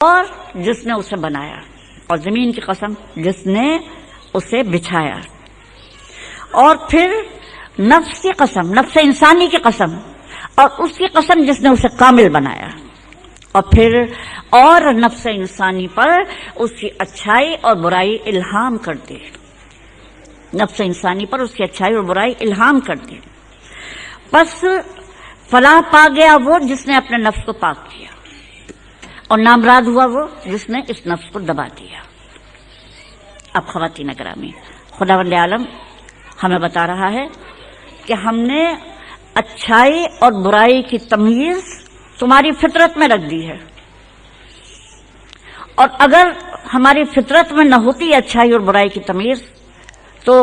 اور جس نے اسے بنایا، اور زمین کی قسم جس نے اسے بچھایا، اور پھر نفس کی قسم، نفس انسانی کی قسم، اور اس کی قسم جس نے اسے کامل بنایا، اور پھر اور نفس انسانی پر اس کی اچھائی اور برائی الہام کر دی، نفس انسانی پر اس کی اچھائی اور برائی الہام کر دی۔ پس فلاح پا گیا وہ جس نے اپنے نفس کو پاک کیا، اور نامراد ہوا وہ جس نے اس نفس کو دبا دیا۔ اب خواتین گرامی، خداوند عالم ہمیں بتا رہا ہے کہ ہم نے اچھائی اور برائی کی تمیز تمہاری فطرت میں رکھ دی ہے، اور اگر ہماری فطرت میں نہ ہوتی اچھائی اور برائی کی تمیز تو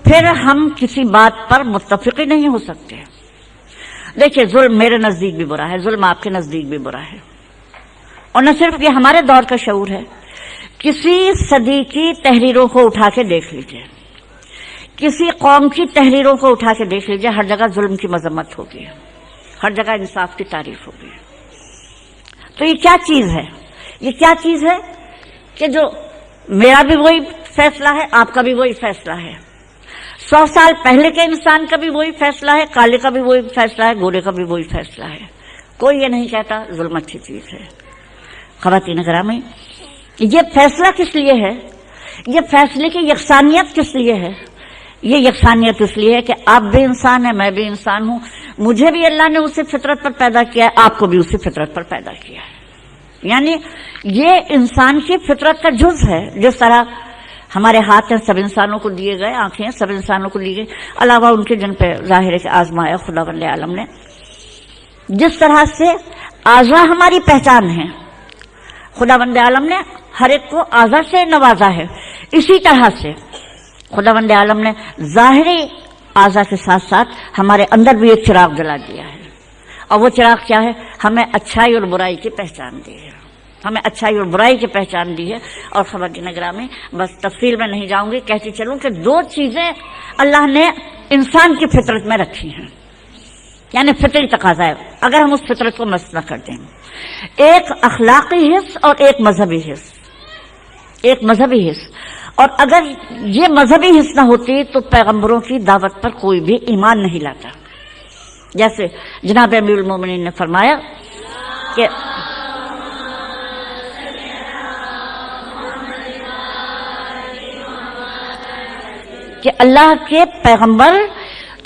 پھر ہم کسی بات پر متفق ہی نہیں ہو سکتے۔ دیکھیے، ظلم میرے نزدیک بھی برا ہے، ظلم آپ کے نزدیک بھی برا ہے، اور نہ صرف یہ ہمارے دور کا شعور ہے، کسی صدی کی تحریروں کو اٹھا کے دیکھ لیجئے، کسی قوم کی تحریروں کو اٹھا کے دیکھ لیجئے، ہر جگہ ظلم کی مذمت ہوگی، ہر جگہ انصاف کی تعریف ہوگی۔ تو یہ کیا چیز ہے؟ یہ کیا چیز ہے کہ جو میرا بھی وہی فیصلہ ہے، آپ کا بھی وہی فیصلہ ہے، 100 سال پہلے کے انسان کا بھی وہی فیصلہ ہے، کالے کا بھی وہی فیصلہ ہے، گورے کا بھی وہی فیصلہ ہے۔ کوئی یہ نہیں کہتا ظلم اچھی چیز ہے۔ خواتین گرامی، یہ فیصلہ کس لیے ہے؟ یہ فیصلے کی یکسانیت کس لیے ہے؟ یہ یکسانیت اس لیے ہے کہ آپ بھی انسان ہیں، میں بھی انسان ہوں، مجھے بھی اللہ نے اسی فطرت پر پیدا کیا ہے، آپ کو بھی اسی فطرت پر پیدا کیا ہے۔ یعنی یہ انسان کی فطرت کا جز ہے۔ جس طرح ہمارے ہاتھ ہیں سب انسانوں کو دیے گئے، آنکھیں سب انسانوں کو دی گئی، علاوہ ان کے جن پہ ظاہر ہے کہ آزمایا خداوند عالم نے، جس طرح سے اعضاء ہماری پہچان ہے، خداوند عالم نے ہر ایک کو اعضاء سے نوازا ہے، اسی طرح سے خداوند عالم نے ظاہری اعضاء کے ساتھ ساتھ ہمارے اندر بھی ایک چراغ جلا دیا ہے، اور وہ چراغ کیا ہے؟ ہمیں اچھائی اور برائی کی پہچان دی ہے، ہمیں اچھائی اور برائی کی پہچان دی ہے۔ اور خواتین گرامی، بس تفصیل میں نہیں جاؤں گی، کہتی چلوں کہ 2 چیزیں اللہ نے انسان کی فطرت میں رکھی ہیں، یعنی فطری تقاضا ہے، اگر ہم اس فطرت کو مس نہ کر دیں، ایک اخلاقی حص اور ایک مذہبی حص، ایک مذہبی حص۔ اور اگر یہ مذہبی حص نہ ہوتی تو پیغمبروں کی دعوت پر کوئی بھی ایمان نہیں لاتا۔ جیسے جناب امیر المومنین نے فرمایا کہ اللہ کے پیغمبر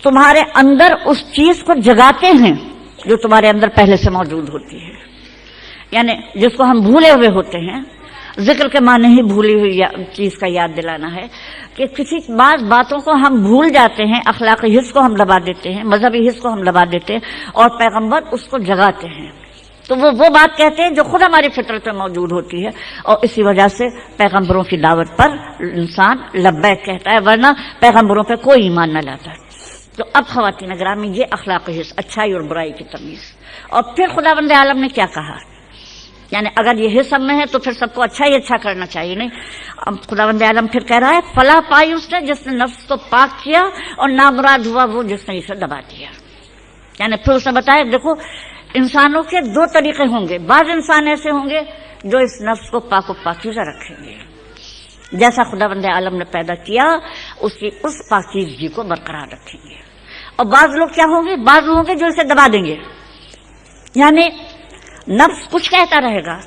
تمہارے اندر اس چیز کو جگاتے ہیں جو تمہارے اندر پہلے سے موجود ہوتی ہے، یعنی جس کو ہم بھولے ہوئے ہوتے ہیں۔ ذکر کے معنی ہی بھولی ہوئی چیز کا یاد دلانا ہے کہ کسی بعض باتوں کو ہم بھول جاتے ہیں، اخلاقی حص کو ہم دبا دیتے ہیں، مذہبی حص کو ہم دبا دیتے ہیں، اور پیغمبر اس کو جگاتے ہیں، تو وہ بات کہتے ہیں جو خود ہماری فطرت میں موجود ہوتی ہے، اور اسی وجہ سے پیغمبروں کی دعوت پر انسان لبیک کہتا ہے، ورنہ پیغمبروں پہ کوئی ایمان نہ لاتا۔ تو اب خواتین گرامی، یہ اخلاقی حص، اچھائی اور برائی کی تمیز۔ اور پھر خداوند عالم نے کیا کہا؟ یعنی اگر یہ حصہ میں ہے تو پھر سب کو اچھا ہی اچھا کرنا چاہیے، نہیں؟ اب خداوند عالم پھر کہہ رہا ہے فلاح پائی اس نے جس نے نفس کو پاک کیا، اور نامراد ہوا وہ جس نے اسے دبا دیا۔ یعنی پھر اس نے بتایا دیکھو، انسانوں کے 2 طریقے ہوں گے، بعض انسان ایسے ہوں گے جو اس نفس کو پاک و پاکیزہ رکھیں گے، جیسا خداوند عالم نے پیدا کیا اس کی اس پاکیزگی کو برقرار رکھیں گے، اور بعض لوگ کیا ہوں گے؟ بعض لوگ ہوں گے جو اسے دبا دیں گے، یعنی نفس کچھ کہتا رہے گا،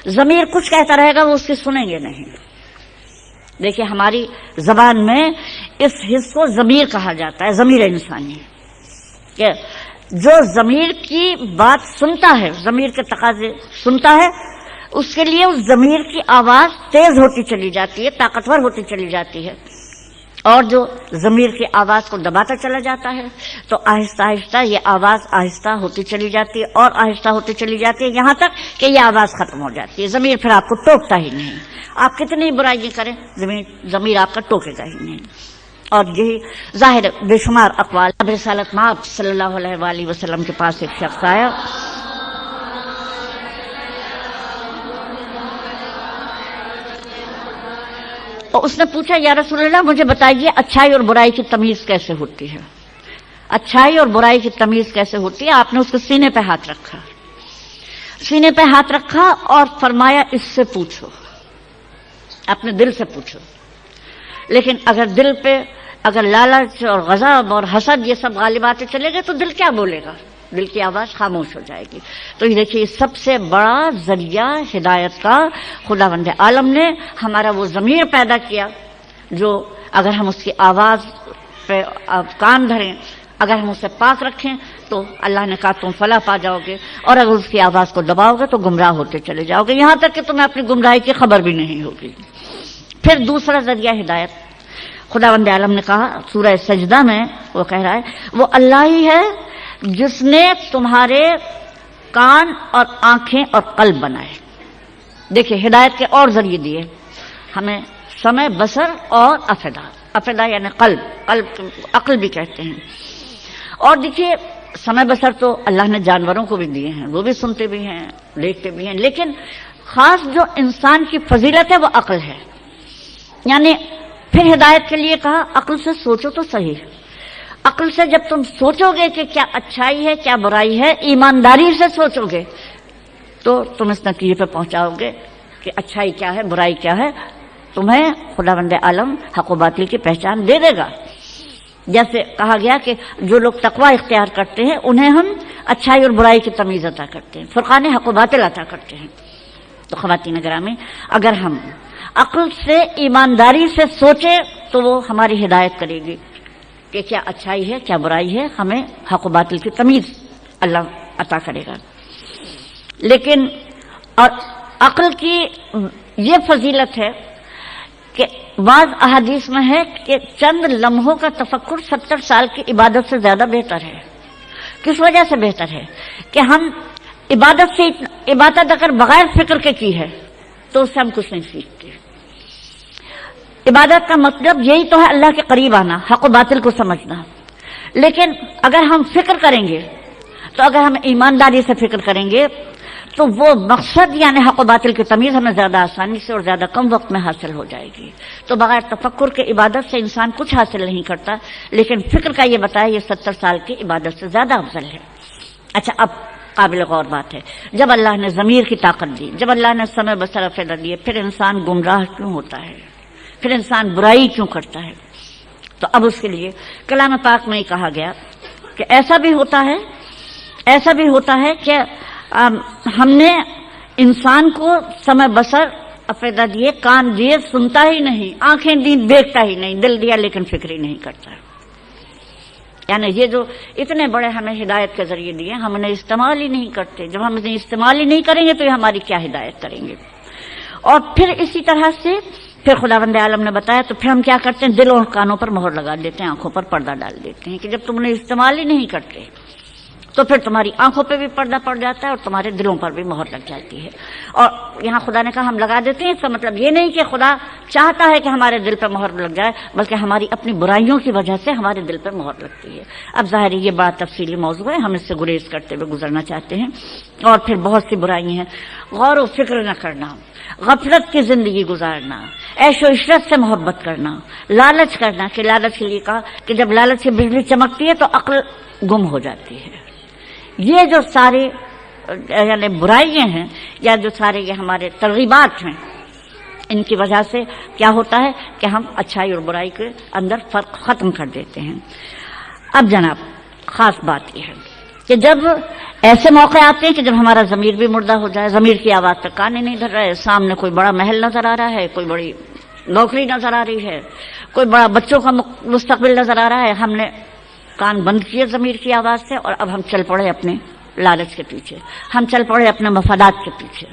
ضمیر کچھ کہتا رہے گا، وہ اس کی سنیں گے نہیں۔ دیکھیے ہماری زبان میں اس حص کو ضمیر کہا جاتا ہے، ضمیر انسانی، کہ جو ضمیر کی بات سنتا ہے، ضمیر کے تقاضے سنتا ہے، اس کے لیے اس ضمیر کی آواز تیز ہوتی چلی جاتی ہے، طاقتور ہوتی چلی جاتی ہے، اور جو ضمیر کی آواز کو دباتا چلا جاتا ہے تو آہستہ آہستہ یہ آواز آہستہ ہوتی چلی جاتی ہے، اور آہستہ ہوتی چلی جاتی ہے، یہاں تک کہ یہ آواز ختم ہو جاتی ہے، ضمیر پھر آپ کو ٹوکتا ہی نہیں، آپ کتنی برائیاں کریں ضمیر آپ کا ٹوکے گا ہی نہیں۔ اور یہی ظاہر بے شمار اقوال۔ اب رسالت مآب صلی اللہ علیہ وآلہ وسلم کے پاس ایک شخص آیا، اور اس نے پوچھا یا رسول اللہ مجھے بتائیے اچھائی اور برائی کی تمیز کیسے ہوتی ہے، اچھائی اور برائی کی تمیز کیسے ہوتی ہے؟ آپ نے اس کے سینے پہ ہاتھ رکھا، سینے پہ ہاتھ رکھا اور فرمایا اس سے پوچھو، اپنے دل سے پوچھو. لیکن اگر دل پہ اگر لالچ اور غضب اور حسد یہ سب غالب آتے چلے گئے تو دل کیا بولے گا؟ دل کی آواز خاموش ہو جائے گی. تو یہ دیکھیے سب سے بڑا ذریعہ ہدایت کا خداوند عالم نے ہمارا وہ ضمیر پیدا کیا جو اگر ہم اس کی آواز پہ کان دھریں، اگر ہم اسے پاک رکھیں تو اللہ نے کہا تم فلاح پا جاؤ گے، اور اگر اس کی آواز کو دباؤ گے تو گمراہ ہوتے چلے جاؤ گے، یہاں تک کہ تمہیں اپنی گمراہی کی خبر بھی نہیں ہوگی. پھر دوسرا ذریعہ ہدایت خداوند عالم نے کہا سورہ سجدہ میں، وہ کہہ رہا ہے وہ اللہ ہی ہے جس نے تمہارے کان اور آنکھیں اور قلب بنائے. دیکھیں ہدایت کے اور ذریعے دیے ہمیں، سمع، بصر اور افئدہ. افئدہ یعنی قلب، قلب عقل بھی کہتے ہیں. اور دیکھیے سمع بصر تو اللہ نے جانوروں کو بھی دیے ہیں، وہ بھی سنتے بھی ہیں دیکھتے بھی ہیں، لیکن خاص جو انسان کی فضیلت ہے وہ عقل ہے. یعنی پھر ہدایت کے لیے کہا عقل سے سوچو تو صحیح. عقل سے جب تم سوچو گے کہ کیا اچھائی ہے کیا برائی ہے، ایمانداری سے سوچو گے تو تم اس نتیجے پہ پہنچاؤ گے کہ اچھائی کیا ہے برائی کیا ہے. تمہیں خداوند عالم حق و باطل کی پہچان دے دے گا. جیسے کہا گیا کہ جو لوگ تقوی اختیار کرتے ہیں انہیں ہم اچھائی اور برائی کی تمیز عطا کرتے ہیں، فرقان حق و باطل عطا کرتے ہیں. تو خواتین گرامی اگر ہم عقل سے ایمانداری سے سوچیں تو وہ ہماری ہدایت کرے گی کہ کیا اچھائی ہے کیا برائی ہے، ہمیں حق و باطل کی تمیز اللہ عطا کرے گا. لیکن اور عقل کی یہ فضیلت ہے کہ بعض احادیث میں ہے کہ چند لمحوں کا تفکر 70 سال کی عبادت سے زیادہ بہتر ہے. کس وجہ سے بہتر ہے؟ کہ ہم عبادت اگر بغیر فکر کے کی ہے تو اس سے ہم کچھ نہیں سیکھتے. عبادت کا مطلب یہی تو ہے اللہ کے قریب آنا، حق و باطل کو سمجھنا. لیکن اگر ہم فکر کریں گے تو اگر ہم ایمانداری سے فکر کریں گے تو وہ مقصد یعنی حق و باطل کی تمیز ہمیں زیادہ آسانی سے اور زیادہ کم وقت میں حاصل ہو جائے گی. تو بغیر تفکر کے عبادت سے انسان کچھ حاصل نہیں کرتا، لیکن فکر کا یہ بتایا یہ 70 سال کی عبادت سے زیادہ افضل ہے. اچھا اب قابل غور بات ہے، جب اللہ نے ضمیر کی طاقت دی، جب اللہ نے سمع بصر افئدہ دیے، پھر انسان گمراہ کیوں ہوتا ہے؟ پھر انسان برائی کیوں کرتا ہے؟ تو اب اس کے لیے کلام پاک میں ہی کہا گیا کہ ایسا بھی ہوتا ہے کہ ہم نے انسان کو سمع بصر افئدہ دیے، کان دیے سنتا ہی نہیں، آنکھیں دی دیکھتا ہی نہیں، دل دیا لیکن فکر ہی نہیں کرتا. یعنی یہ جو اتنے بڑے ہمیں ہدایت کے ذریعے دیے ہم انہیں استعمال ہی نہیں کرتے. جب ہم انہیں استعمال ہی نہیں کریں گے تو یہ ہماری کیا ہدایت کریں گے؟ اور پھر اسی طرح سے پھر خداوند عالم نے بتایا تو پھر ہم کیا کرتے ہیں؟ دل اور کانوں پر مہر لگا دیتے ہیں، آنکھوں پر پردہ ڈال دیتے ہیں کہ جب تم انہیں استعمال ہی نہیں کرتے تو پھر تمہاری آنکھوں پہ بھی پردہ پڑ جاتا ہے اور تمہارے دلوں پر بھی مہر لگ جاتی ہے. اور یہاں خدا نے کہا ہم لگا دیتے ہیں، اس کا مطلب یہ نہیں کہ خدا چاہتا ہے کہ ہمارے دل پہ مہر لگ جائے، بلکہ ہماری اپنی برائیوں کی وجہ سے ہمارے دل پہ مہر لگتی ہے. اب ظاہر ہے یہ بڑا تفصیلی موضوع ہے، ہم اس سے گریز کرتے ہوئے گزرنا چاہتے ہیں. اور پھر بہت سی برائیاں ہیں، غور و فکر نہ کرنا، غفلت کی زندگی گزارنا، عیش و عشرت سے محبت کرنا، لالچ کرنا کہ لالچ کے لیے کہا کہ جب لالچ کی بجلی چمکتی ہے تو عقل گم ہو جاتی ہے. یہ جو سارے یعنی برائیاں ہیں یا جو سارے یہ ہمارے ترغیبات ہیں، ان کی وجہ سے کیا ہوتا ہے کہ ہم اچھائی اور برائی کے اندر فرق ختم کر دیتے ہیں. اب جناب خاص بات یہ ہے کہ جب ایسے موقع آتے ہیں کہ جب ہمارا ضمیر بھی مردہ ہو جائے، ضمیر کی آواز تک کان نہیں دھر رہا ہے، سامنے کوئی بڑا محل نظر آ رہا ہے، کوئی بڑی نوکری نظر آ رہی ہے، کوئی بڑا بچوں کا مستقبل نظر آ رہا ہے، ہم نے کان بند کیے ضمیر کی آواز سے اور اب ہم چل پڑے اپنے لالچ کے پیچھے، ہم چل پڑے اپنے مفادات کے پیچھے.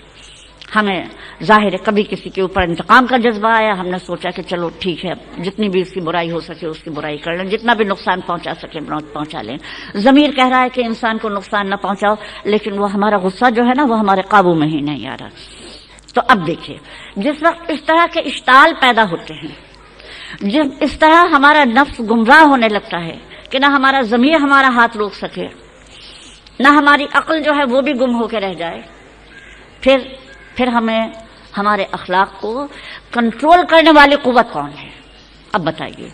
ہمیں ظاہر ہے کبھی کسی کے اوپر انتقام کا جذبہ آیا، ہم نے سوچا کہ چلو ٹھیک ہے جتنی بھی اس کی برائی ہو سکے اس کی برائی کر لیں، جتنا بھی نقصان پہنچا سکے پہنچا لیں. ضمیر کہہ رہا ہے کہ انسان کو نقصان نہ پہنچاؤ، لیکن وہ ہمارا غصہ جو ہے نا وہ ہمارے قابو میں ہی نہیں آ رہا. تو اب دیکھیے جس وقت اس طرح کے اشتعال پیدا ہوتے ہیں، جب اس طرح ہمارا نفس گمراہ ہونے لگتا ہے کہ نہ ہمارا ضمیر ہمارا ہاتھ روک سکے، نہ ہماری عقل جو ہے وہ بھی گم ہو کے رہ جائے، پھر ہمیں ہمارے اخلاق کو کنٹرول کرنے والی قوت کون ہے؟ اب بتائیے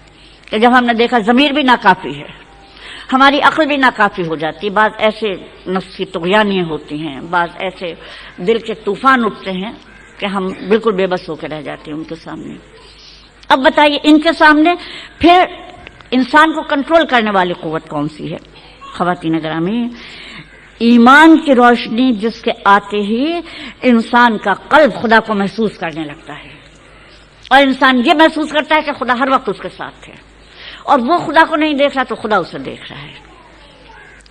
کہ جب ہم نے دیکھا ضمیر بھی ناکافی ہے، ہماری عقل بھی ناکافی ہو جاتی ہے، بعض ایسے نفسی طغیانیاں ہوتی ہیں، بعض ایسے دل کے طوفان اٹھتے ہیں کہ ہم بالکل بے بس ہو کے رہ جاتے ہیں ان کے سامنے۔ اب بتائیے ان کے سامنے پھر انسان کو کنٹرول کرنے والی قوت کون سی ہے؟ خواتین گرامی، ایمان کی روشنی جس کے آتے ہی انسان کا قلب خدا کو محسوس کرنے لگتا ہے، اور انسان یہ محسوس کرتا ہے کہ خدا ہر وقت اس کے ساتھ ہے، اور وہ خدا کو نہیں دیکھ رہا تو خدا اسے دیکھ رہا ہے۔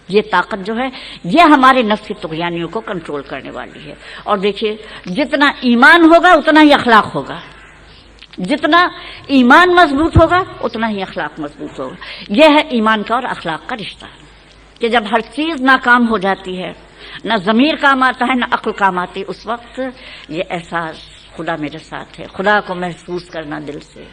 یہ طاقت جو ہے یہ ہمارے نفسی طغیانیوں کو کنٹرول کرنے والی ہے۔ اور دیکھیے جتنا ایمان ہوگا اتنا ہی اخلاق ہوگا، جتنا ایمان مضبوط ہوگا اتنا ہی اخلاق مضبوط ہوگا۔ یہ ہے ایمان کا اور اخلاق کا رشتہ، کہ جب ہر چیز ناکام ہو جاتی ہے، نہ ضمیر کام آتا ہے نہ عقل کام آتی، اس وقت یہ احساس خدا میرے ساتھ ہے، خدا کو محسوس کرنا دل سے،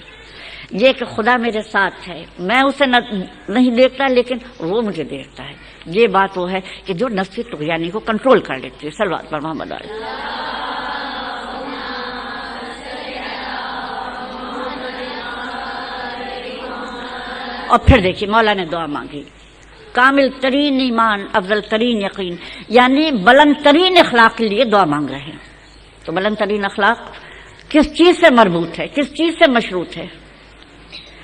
یہ کہ خدا میرے ساتھ ہے، میں اسے نہیں دیکھتا لیکن وہ مجھے دیکھتا ہے، یہ بات وہ ہے کہ جو نفسی طغیانی کو کنٹرول کر لیتی ہے۔ صلوات پر محمد علیہ۔ اور پھر دیکھیے مولا نے دعا مانگی، کامل ترین ایمان، افضل ترین یقین، یعنی بلند ترین اخلاق کے لیے دعا مانگ رہے ہیں۔ تو بلند ترین اخلاق کس چیز سے مربوط ہے، کس چیز سے مشروط ہے؟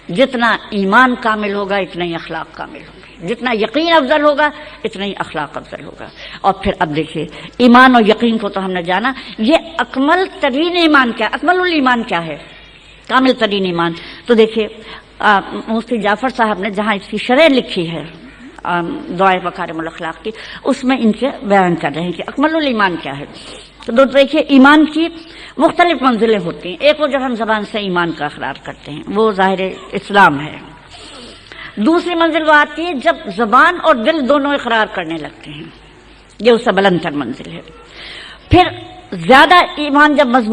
جتنا ایمان کامل ہوگا اتنا ہی اخلاق کامل ہوگا، جتنا یقین افضل ہوگا اتنا ہی اخلاق افضل ہوگا۔ اور پھر اب دیکھیے ایمان اور یقین کو تو ہم نے جانا، یہ اکمل ترین ایمان کیا، اکمل الایمان کیا ہے، کامل ترین ایمان۔ تو دیکھیے مفتی جعفر صاحب نے جہاں اس کی شرح لکھی ہے دعائے مکارم الاخلاق کی، اس میں ان کے بیان کر رہے ہیں کہ اکمل الایمان کیا ہے۔ تو دیکھیے ایمان کی مختلف منزلیں ہوتی ہیں، ایک وہ جب ہم زبان سے ایمان کا اقرار کرتے ہیں، وہ ظاہر اسلام ہے۔ دوسری منزل وہ آتی ہے جب زبان اور دل دونوں اقرار کرنے لگتے ہیں، یہ اس سے بلند تر منزل ہے۔ پھر زیادہ ایمان جب مضبوط